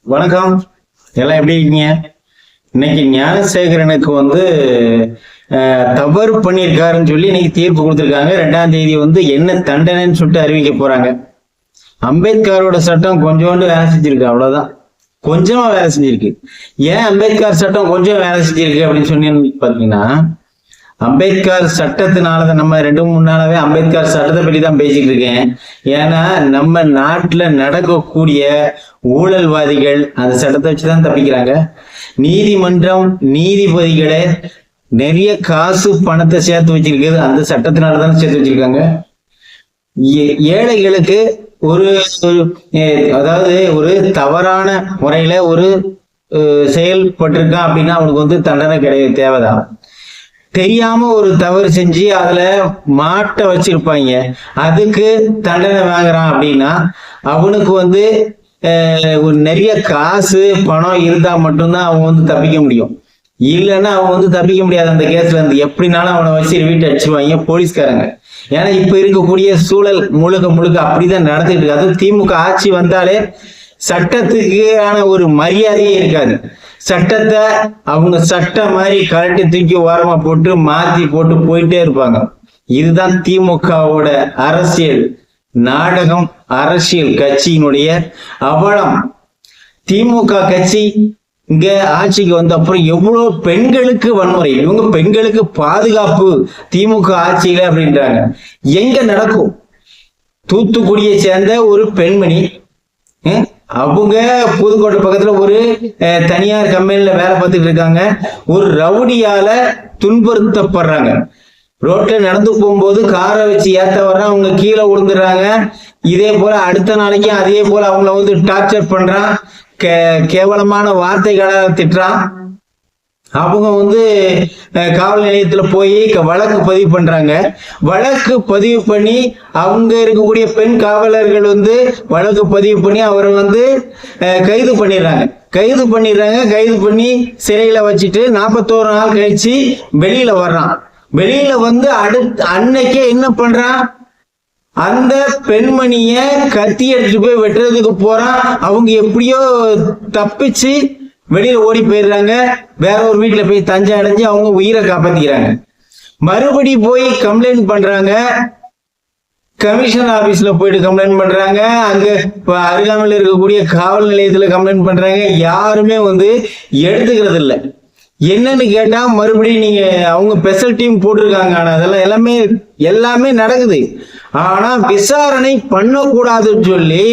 வணக்கம். எல்லாம் எப்படி இருக்கீங்க? இன்னைக்கு ஞானசேகரனுக்கு தவறு பண்ணியிருக்காருன்னு சொல்லி இன்னைக்கு தீர்ப்பு கொடுத்துருக்காங்க. 2ஆம் தேதி என்ன தண்டனைன்னு சொல்லிட்டு அறிவிக்க போறாங்க. அம்பேத்கரோட சட்டம் கொஞ்சோண்டு வேலை செஞ்சிருக்கு, அவ்வளவுதான். கொஞ்சமா வேலை செஞ்சிருக்கு. ஏன் அம்பேத்கர் சட்டம் கொஞ்சம் வேலை செஞ்சிருக்கு அப்படின்னு சொன்னீங்கன்னு பாத்தீங்கன்னா, அம்பேத்கர் சட்டத்தினாலதான் நம்ம 2-3 நாளாவே அம்பேத்கர் சட்டத்தை பற்றி தான் பேசிட்டு இருக்கேன். ஏன்னா நம்ம நாட்டுல நடக்கக்கூடிய ஊழல்வாதிகள் அந்த சட்டத்தை வச்சுதான் தப்பிக்கிறாங்க. நீதிமன்றம் நீதிபதிகளை நிறைய காசு பணத்தை சேர்த்து வச்சிருக்கிறது அந்த சட்டத்தினாலதான் சேர்த்து வச்சிருக்காங்க. ஏழைகளுக்கு அதாவது ஒரு தவறான முறையில செயல்பட்டிருக்கான் அப்படின்னா அவனுக்கு தண்டனை கிடையாது, தேவைதான். தெரியாம ஒரு தவறு செஞ்சு அதுல மாட்ட வச்சிருப்பாங்க, அதுக்கு தண்டனை வாங்குறான் அப்படின்னா அவனுக்கு ஒரு நிறைய காசு பணம் இருந்தா மட்டும்தான் அவன் தப்பிக்க முடியும். இல்லைன்னா அவன் தப்பிக்க முடியாது அந்த கேஸ்ல இருந்து. எப்படினாலும் அவனை வச்சு வீட்டை அடிச்சிருவாங்க போலீஸ்காரங்க. ஏன்னா இப்ப இருக்கக்கூடிய சூழல் முழுக்க அப்படிதான் நடந்துட்டு இருக்கு. அதுவும் திமுக ஆட்சி வந்தாலே சட்டத்துக்கான ஒரு மரியாதையே இருக்காது. சட்டத்தை அவங்க சட்டம் மாதிரி கரண்டி தூக்கி ஓரமா போட்டு மாத்தி போட்டு போயிட்டே இருப்பாங்க. இதுதான் திமுகவோட அரசியல் நாடகம், அரசியல் கட்சியினுடைய அவலம். திமுக கட்சி இங்க ஆட்சிக்கு வந்த அப்புறம் எவ்வளவு பெண்களுக்கு வன்முறை, இவங்க பெண்களுக்கு பாதுகாப்பு திமுக ஆட்சியில அப்படின்றாங்க. எங்க நடக்கும்? தூத்துக்குடியை சேர்ந்த ஒரு பெண்மணி, அவங்க புதுக்கோட்டை பக்கத்துல ஒரு தனியார் கம்பெனில வேலை பார்த்துட்டு இருக்காங்க. ஒரு ரவுடியால துன்புறுத்தப்படுறாங்க. ரோட்ல நடந்து போகும்போது காரை வச்சு ஏத்த வர்றான், அவங்க கீழே விழுந்துடுறாங்க. இதே போல அடுத்த நாளைக்கு அதே போல அவங்கள டார்ச்சர் பண்றான், கேவலமான வார்த்தைகளை திட்டுறான். அவங்க காவல் நிலையத்துல போய் வழக்கு பதிவு பண்றாங்க. வழக்கு பதிவு பண்ணி அவங்க இருக்கக்கூடிய பெண் காவலர்கள் வழக்கு பதிவு பண்ணி அவரை கைது பண்ணிடுறாங்க. கைது பண்ணி சிறையில வச்சுட்டு 41 நாள் கழிச்சு வெளியில வர்றான். வெளியில அன்னைக்கே என்ன பண்றான், அந்த பெண்மணிய கத்தி எடுத்துட்டு போய் வெட்டுறதுக்கு போறான். அவங்க எப்படியோ தப்பிச்சு வெளியில ஓடி போயிடுறாங்க. வேற ஒரு வீட்டுல போய் தஞ்சம் அடைஞ்சு அவங்க உயிரை காப்பாத்திக்கிறாங்க. மறுபடி போய் கம்ப்ளைண்ட் பண்றாங்க. கமிஷன் ஆபீஸ்ல போயிட்டு கம்ப்ளைண்ட் பண்றாங்க. அங்க அருகாமையில் இருக்கக்கூடிய காவல் நிலையத்துல கம்ப்ளைண்ட் பண்றாங்க. யாருமே எடுத்துக்கிறது இல்லை. என்னன்னு கேட்டா மறுபடியும் நீங்க அவங்க ஸ்பெஷல் டீம் போட்டிருக்காங்க. ஆனா அதெல்லாம் எல்லாமே நடக்குது. ஆனா விசாரணை பண்ணக்கூடாதுன்னு சொல்லி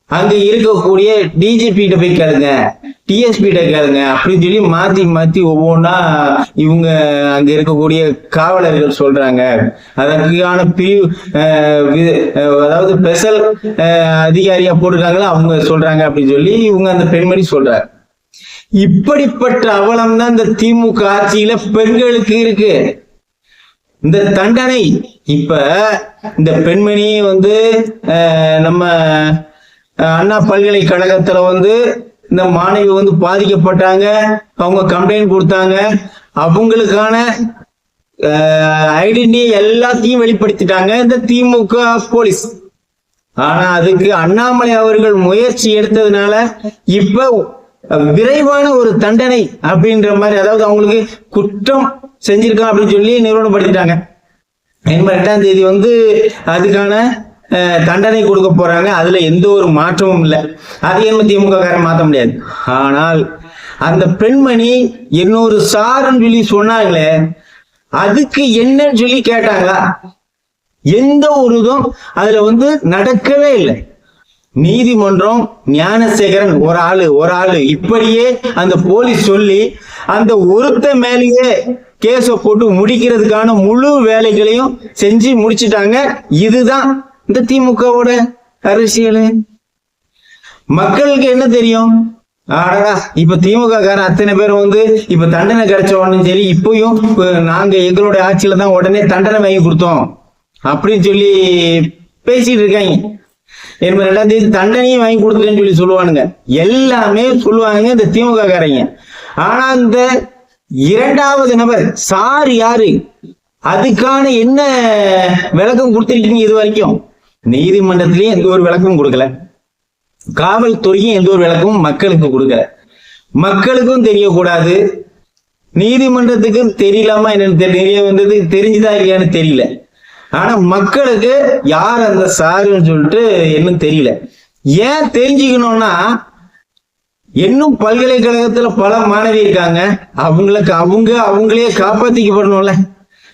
அங்க இருக்கக்கூடிய டிஜிபி கிட்ட போய் கேளுங்க, டிஎஸ்பி கிட்ட கேளுங்க அப்படின்னு சொல்லி மாத்தி ஒவ்வொன்றா இவங்க அங்க இருக்கக்கூடிய காவலர்கள் சொல்றாங்க. அதற்கான பிரிவு அதாவது ஸ்பெஷல் அதிகாரியா போட்டிருக்காங்களா அவங்க சொல்றாங்க அப்படின்னு சொல்லி இவங்க அந்த பெண்மணி சொல்றாங்க. இப்படிப்பட்ட அவலம் தான் இந்த திமுக ஆட்சியில பெண்களுக்கு இருக்கு. இந்த தண்டனை இப்ப இந்த பெண்மணி நம்ம அண்ணா பல்கலைக்கழகத்துல இந்த மாணவி பாதிக்கப்பட்டாங்க. அவங்க கம்ப்ளைண்ட் கொடுத்தாங்க. அவங்களுக்கான ஐடென்டி எல்லாத்தையும் வெளிப்படுத்திட்டாங்க இந்த திமுக போலீஸ். ஆனா அதுக்கு அண்ணாமலை அவர்கள் முயற்சி எடுத்ததுனால இப்ப விரைவான ஒரு தண்டனை அப்படின்ற மாதிரி, அதாவது அவங்களுக்கு குற்றம் செஞ்சிருக்கான் அப்படின்னு சொல்லி நிறுவனப்படுத்திட்டாங்க. 2ஆம் தேதி அதுக்கான தண்டனை கொடுக்க போறாங்க. அதுல எந்த ஒரு மாற்றமும் இல்லை. அது திமுக காரன் மாற்ற முடியாது. ஆனால் அந்த பெண்மணி இன்னொரு சாருன்னு சொல்லி சொன்னாங்களே, அதுக்கு என்னன்னு சொல்லி கேட்டாங்களா? எந்த ஒரு இதுவும் அதுல நடக்கவே இல்லை. நீதிமன்றம் ஞானசேகரன் ஒரு ஆளு இப்படியே அந்த போலீஸ் சொல்லி அந்த ஒருத்த மேலேயே கேஸ போட்டு முடிக்கிறதுக்கான முழு வேலைகளையும் செஞ்சு முடிச்சிட்டாங்க. இதுதான் இந்த திமுகவோட அரசியல். மக்களுக்கு என்ன தெரியும்? ஆடா இப்ப திமுக காரன் அத்தனை பேர் இப்ப தண்டனை கிடைச்ச உடனே சரி, இப்பயும் நாங்க எங்களுடைய ஆட்சியில தான் உடனே தண்டனை வாங்கி கொடுத்தோம் அப்படின்னு சொல்லி பேசிட்டு இருக்காங்க. 2ஆம் தேதி தண்டனையும் வாங்கி கொடுத்துட்டேன்னு சொல்லி சொல்லுவானுங்க. எல்லாமே சொல்லுவாங்க இந்த திமுக காரங்க. ஆனா இந்த 2வது நபர் சார் யாரு, அதுக்கான என்ன விளக்கம் கொடுத்திருக்கீங்க? இது வரைக்கும் நீதிமன்றத்திலேயே எந்த ஒரு விளக்கம் கொடுக்கல. காவல்துறையும் எந்த ஒரு விளக்கமும் மக்களுக்கு கொடுக்கல. மக்களுக்கும் தெரியக்கூடாது, நீதிமன்றத்துக்கும் தெரியலாமா என்னன்னு தெரிஞ்சுதா இல்லையான்னு தெரியல. ஆனா மக்களுக்கு யார் அந்த சாருன்னு சொல்லிட்டு என்னன்னு தெரியல. ஏன் தெரிஞ்சுக்கணும்னா, இன்னும் பல்கலைக்கழகத்துல பல மாணவி இருக்காங்க, அவங்களுக்கு அவங்களே காப்பாத்திக்கப்படணும்ல,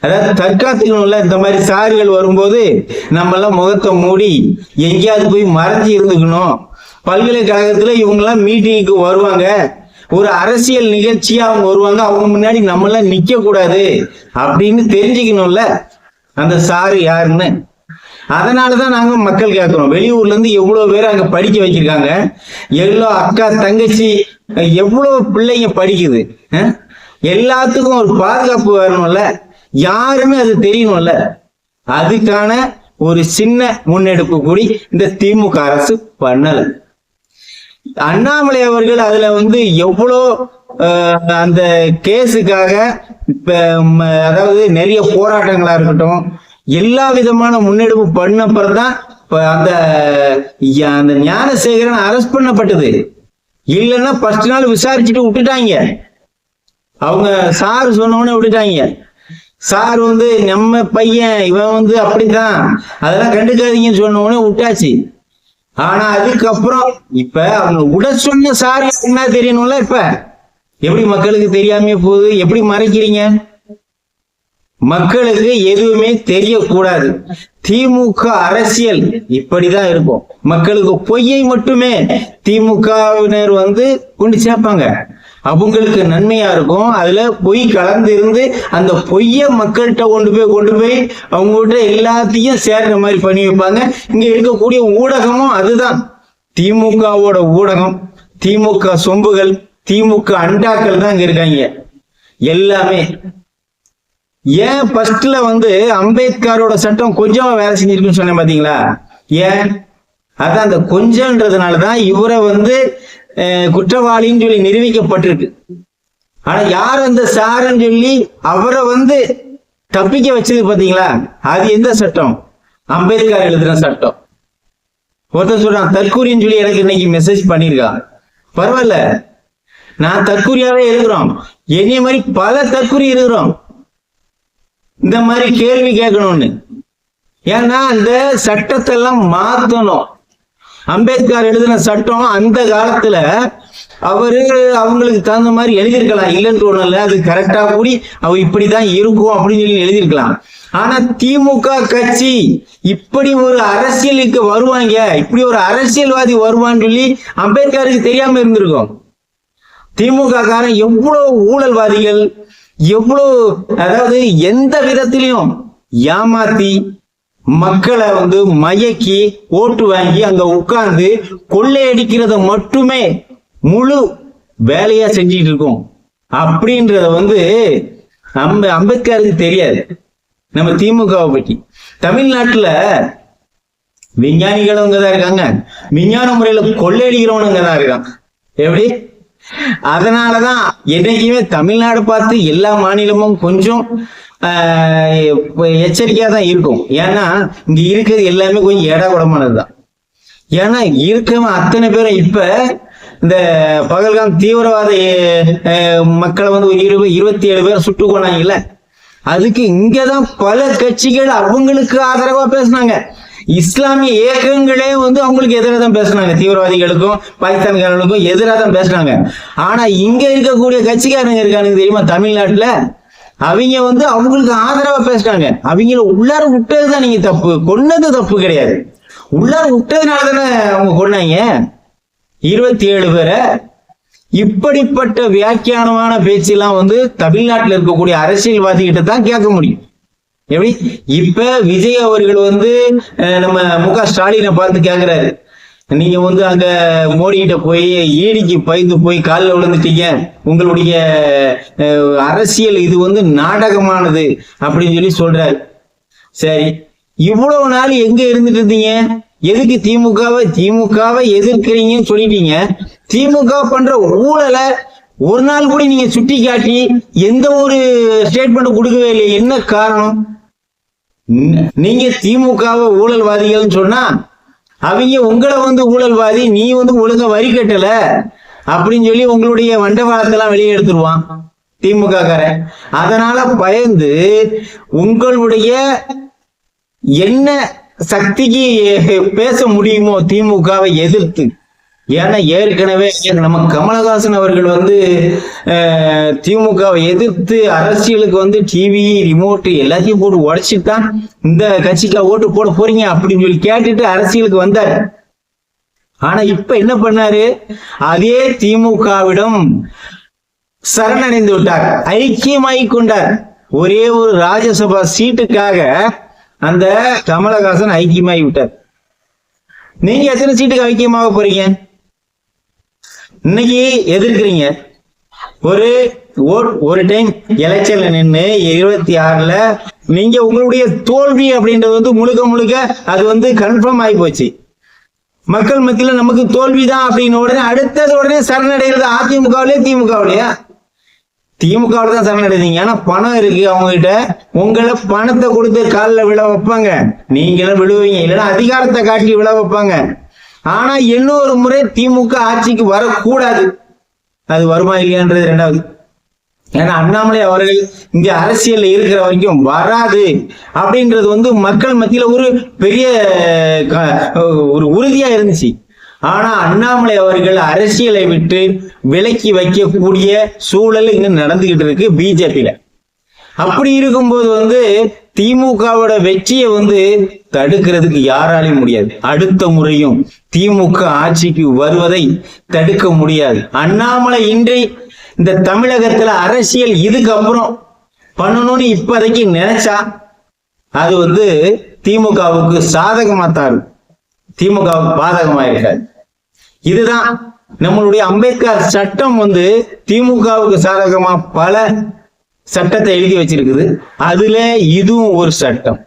அதாவது தற்காத்துக்கணும்ல. இந்த மாதிரி சார்கள் வரும்போது நம்ம எல்லாம் முகத்தை மூடி எங்கேயாவது போய் மறைஞ்சு இருந்துக்கணும். பல்கலைக்கழகத்துல இவங்கெல்லாம் மீட்டிங்க்கு வருவாங்க, ஒரு அரசியல் நிகழ்ச்சியா அவங்க வருவாங்க, அவங்க முன்னாடி நம்ம எல்லாம் நிக்க கூடாது அப்படின்னு தெரிஞ்சுக்கணும்ல அந்த சாரு யாருன்னு. அதனாலதான் நாங்க மக்கள் கேட்கிறோம். வெளியூர்ல இருந்து எவ்வளவு பேர் அங்க படிக்க வச்சிருக்காங்க, எவ்வளோ அக்கா தங்கச்சி எவ்வளவு பிள்ளைங்க படிக்குது. எல்லாத்துக்கும் ஒரு பாதுகாப்பு வரணும்ல, யாருமே அது தெரியணும்ல. அதுக்கான ஒரு சின்ன முன்னெடுப்பு கூடி இந்த திமுக அரசு பண்ணல. அண்ணாமலை அவர்கள் அதுல எவ்வளோ அந்த கேஸுக்காக அதாவது நிறைய போராட்டங்களா இருக்கட்டும், எல்லா விதமான முன்னெடுப்பு பண்ணப்பறதான் அந்த ஞானசேகரன் அரெஸ்ட் பண்ணப்பட்டது. இல்லைன்னா ஃபர்ஸ்ட் நாள் விசாரிச்சுட்டு விட்டுட்டாங்க. அவங்க சார் சொன்னோன்னு விட்டுட்டாங்க. சார் நம்ம பையன் இவன் அப்படித்தான், அதெல்லாம் கண்டுக்காதீங்கன்னு சொன்ன உடனே விட்டாச்சு. ஆனா அதுக்கப்புறம் இப்ப அவங்க உட சொன்ன சார் என்ன தெரியணும்ல. இப்ப எப்படி மக்களுக்கு தெரியாம போகுது? எப்படி மறைக்கிறீங்க? மக்களுக்கு எதுவுமே தெரியக்கூடாது. திமுக அரசியல் இப்படிதான் இருக்கும். மக்களுக்கு பொய்யை மட்டுமே திமுகவினர் கொண்டு சேர்ப்பாங்க, அவங்களுக்கு நன்மையா இருக்கும். அதுல பொய் கலந்து இருந்து அந்த பொய்ய மக்கள்கிட்ட கொண்டு போய் அவங்ககிட்ட எல்லாத்தையும் சேர்ற மாதிரி பண்ணி வைப்பாங்க. இங்க இருக்கக்கூடிய ஊடகமும் அதுதான், திமுகவோட ஊடகம், திமுக சொம்புகள், திமுக அண்டாக்கள் தான் இங்க இருக்காங்க எல்லாமே. ஏன் ஃபர்ஸ்ட்ல அம்பேத்கரோட சட்டம் கொஞ்சமா வேலை செஞ்சிருக்குன்னு சொன்னேன் பாத்தீங்களா? ஏன் அதான் அந்த கொஞ்சம்ன்றதுனாலதான் இவரை குற்றவாளின்னு சொல்லி நிரூபிக்கப்பட்டிருக்கு. ஆனா யார் அந்த சாருன்னு சொல்லி அவரை தப்பிக்க வச்சது பாத்தீங்களா? அது எந்த சட்டம்? அம்பேத்கர் எழுதுன சட்டம். ஒருத்தர் சொல்றான் தற்கூரின்னு சொல்லி எனக்கு இன்னைக்கு மெசேஜ் பண்ணிருக்கான். பரவாயில்ல, நான் தற்கூரியாவே எழுதுறோம், என்னைய மாதிரி பல தற்கூரி இருக்கிறோம். இந்த மாதிரி கேள்வி கேட்கணும்னு. ஏன்னா அந்த சட்டத்தை எல்லாம் மாத்தணும். அம்பேத்கர் எழுதின சட்டம் அந்த காலத்துல அவங்களுக்கு தகுந்த மாதிரி எழுதியிருக்கலாம், இல்லைன்னு தோணல. அது கரெக்டா கூடி அவர் இப்படிதான் இருக்கும் அப்படின்னு சொல்லி எழுதியிருக்கலாம். ஆனா திமுக கட்சி இப்படி ஒரு அரசியலுக்கு வருவாங்க, இப்படி ஒரு அரசியல்வாதி வருவான்னு சொல்லி அம்பேத்கருக்கு தெரியாம இருந்திருக்கும். திமுக காரன் எவ்வளவு ஊழல்வாதிகள், எவ்வளவு அதாவது எந்த விதத்திலையும் ஏமாத்தி மக்களை மயக்கி ஓட்டு வாங்கி அங்க உட்கார்ந்து கொள்ளையடிக்கிறத மட்டுமே முழு வேலையா செஞ்சிட்டு இருக்கோம் அப்படின்றத அம்பேத்கருக்கு தெரியாது. நம்ம திமுகவை பற்றி தமிழ்நாட்டுல விஞ்ஞானிகளும் தான் இருக்காங்க, விஞ்ஞான முறையில கொள்ளையடிக்கிறவனுங்க தான் இருக்கான். எப்படி? அதனாலதான் என்னைக்குமே தமிழ்நாடு பார்த்து எல்லா மாநிலமும் கொஞ்சம் எச்சரிக்கையா தான் இருக்கும். ஏன்னா இங்க இருக்கிறது எல்லாமே கொஞ்சம் ஏடாகுடமானதுதான். ஏன்னா இருக்கவன் அத்தனை பேரும் இப்ப இந்த பகல்காம் தீவிரவாத மக்களை ஒரு 27 பேர் சுட்டு கொண்டாங்கல்ல, அதுக்கு இங்கதான் பல கட்சிகள் அவங்களுக்கு ஆதரவா பேசினாங்க. இஸ்லாமிய இயக்கங்களே அவங்களுக்கு எதிராக தான் பேசினாங்க, தீவிரவாதிகளுக்கும் பாகிஸ்தான்காரர்களுக்கும் எதிராக தான் பேசினாங்க. ஆனா இங்க இருக்கக்கூடிய கட்சிக்காரங்க இருக்கானுங்க தெரியுமா தமிழ்நாட்டுல, அவங்க அவங்களுக்கு ஆதரவா பேசுறாங்க. அவங்கள உள்ளார விட்டதுதான் நீங்க தப்பு, கொன்னது தப்பு கிடையாது. உள்ளார விட்டதுனால தானே அவங்க கொன்னாங்க 27 பேரை. இப்படிப்பட்ட வியாக்கியானமான பேச்செல்லாம் தமிழ்நாட்டில் இருக்கக்கூடிய அரசியல்வாதி கிட்ட தான் கேட்க முடியும். எப்படி? இப்ப விஜய் அவர்கள் நம்ம முக ஸ்டாலினை பார்த்து கேட்கிறாரு, நீங்க அங்க மோடி கிட்ட போய் ஈடிக்கு பயந்து போய் காலில் விழுந்துட்டீங்க, உங்களுடைய அரசியல் இது நாடகமானது அப்படின்னு சொல்லி சொல்றாரு. சரி, இவ்வளவு நாள் எங்க இருந்துட்டு இருந்தீங்க? எதுக்கு திமுகவை எதிர்க்கிறீங்கன்னு சொல்லிட்டீங்க. திமுக பண்ற ஊழலை ஒரு நாள் கூட நீங்க சுட்டி காட்டி எந்த ஒரு ஸ்டேட்மெண்ட் கொடுக்கவே இல்லை. என்ன காரணம்? நீங்க திமுகவை ஊழல்வாதிகள்னு சொன்னா அவங்க உங்களை வந்து ஊழல்வாதி, நீ வந்து ஒழுங்கா வரி கட்டல அப்படின்னு சொல்லி உங்களுடைய வண்டவாளத்தெல்லாம் வெளியே எடுத்துருவான் திமுக காரன். அதனால பயந்து உங்களுடைய என்ன சக்திக்கு பேச முடியுமோ திமுகவை எதிர்த்து. ஏன்னா ஏற்கனவே நம்ம கமலஹாசன் அவர்கள் வந்து திமுகவை எதிர்த்து அரசியலுக்கு வந்து டிவி ரிமோட் எல்லாத்தையும் போட்டு உடைச்சிட்டான், இந்த கட்சிக்கா ஓட்டு போட போறீங்க அப்படின்னு சொல்லி கேட்டுட்டு அரசியலுக்கு வந்தார். ஆனா இப்ப என்ன பண்ணாரு, அதே திமுகவிடம் சரணடைந்து விட்டார், ஐக்கியமாகி கொண்டார். ஒரே ஒரு ராஜ்யசபா சீட்டுக்காக அந்த கமலஹாசன் ஐக்கியமாகி விட்டார். நீங்க எத்தனை சீட்டுக்கு ஐக்கியமாக போறீங்க? இன்னைக்கு எதிர்க்கிறீங்க. ஒரு டைம் எலெக்ஷன்ல நின்று 26ல நீங்க உங்களுடைய தோல்வி அப்படின்றது வந்து முழுக்க முழுக்க அது வந்து கன்ஃபார்ம் ஆகி போச்சு. மக்கள் மத்தியில நமக்கு தோல்விதான் அப்படின்னு உடனே அடுத்தது உடனே சரணடைகிறது அதிமுகவிலேயே திமுகவிலையா? திமுகவில் தான் சரணடைந்தீங்க. ஆனா பணம் இருக்கு அவங்க கிட்ட, உங்களை பணத்தை கொடுத்து காலில் விழ வைப்பாங்க, நீங்களும் விழுவீங்க, இல்லைன்னா அதிகாரத்தை காட்டி விழ வைப்பாங்க. ஆனா இன்னொரு முறை திமுக ஆட்சிக்கு வரக்கூடாது. அது வருமா இல்லையான்றது ரெண்டாவது. ஏன்னா அண்ணாமலை அவர்கள் இங்க அரசியல் இருக்கிற வரைக்கும் வராது அப்படின்றது வந்து மக்கள் மத்தியில ஒரு பெரிய ஒரு உறுதியா இருந்துச்சு. ஆனா அண்ணாமலை அவர்கள் அரசியலை விட்டு விலக்கி வைக்கக்கூடிய சூழல் இன்னும் நடந்துகிட்டு இருக்கு பிஜேபியில. அப்படி இருக்கும்போது வந்து திமுகவோட வெற்றியை வந்து தடுக்கிறதுக்கு யாராலையும் முடியாது. அடுத்த முறையும் திமுக ஆட்சிக்கு வருவதை தடுக்க முடியாது. அண்ணாமலை இன்றை இந்த தமிழகத்துல அரசியல் இதுக்கப்புறம் பண்ணணும்னு இப்போதைக்கு நினைச்சா அது வந்து திமுகவுக்கு சாதகமா தான், திமுகவுக்கு பாதகமா இருக்காது. இதுதான் நம்மளுடைய அம்பேத்கர் சட்டம் வந்து திமுகவுக்கு சாதகமா பல சட்டத்தை எழுதி வச்சிருக்குது. அதுல இதுவும் ஒரு சட்டம்.